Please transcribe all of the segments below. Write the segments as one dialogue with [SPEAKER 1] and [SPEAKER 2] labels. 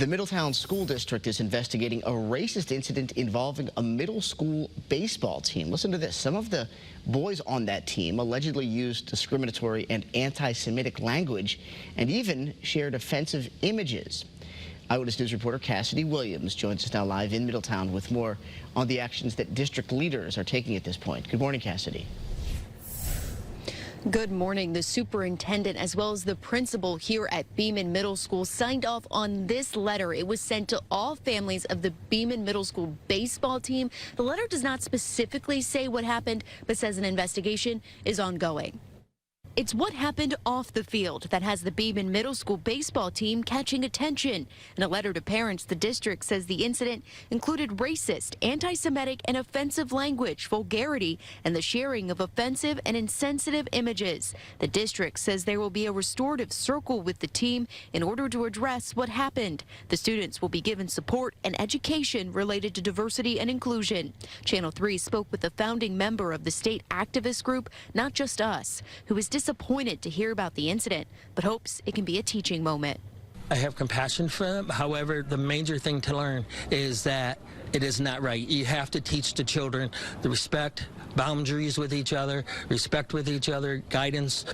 [SPEAKER 1] The Middletown School District is investigating a racist incident involving a middle school baseball team. Listen to this. Some of the boys on that team allegedly used discriminatory and anti-Semitic language and even shared offensive images. Eyewitness News reporter Cassidy Williams joins us now live in Middletown with more on the actions that district leaders are taking at this point. Good morning, Cassidy.
[SPEAKER 2] Good morning. The superintendent as well as the principal here at Beman Middle School signed off on this letter. It was sent to all families of the Beman Middle School baseball team. The letter does not specifically say what happened, but says an investigation is ongoing. It's what happened off the field that has the Beman Middle School baseball team catching attention. In a letter to parents, the district says the incident included racist, anti-Semitic, and offensive language, vulgarity, and the sharing of offensive and insensitive images. The district says there will be a restorative circle with the team in order to address what happened. The students will be given support and education related to diversity and inclusion. Channel 3 spoke with a founding member of the state activist group, Not Just Us, who is disappointed to hear about the incident, but hopes it can be a teaching moment.
[SPEAKER 3] I have compassion for them. However, the major thing to learn is that it is not right. You have to teach the children the respect, boundaries with each other, respect with each other, guidance.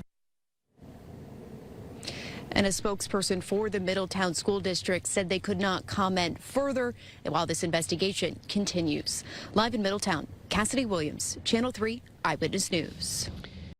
[SPEAKER 2] And a spokesperson for the Middletown School District said they could not comment further while this investigation continues. Live in Middletown, Cassidy Williams, Channel 3 Eyewitness News.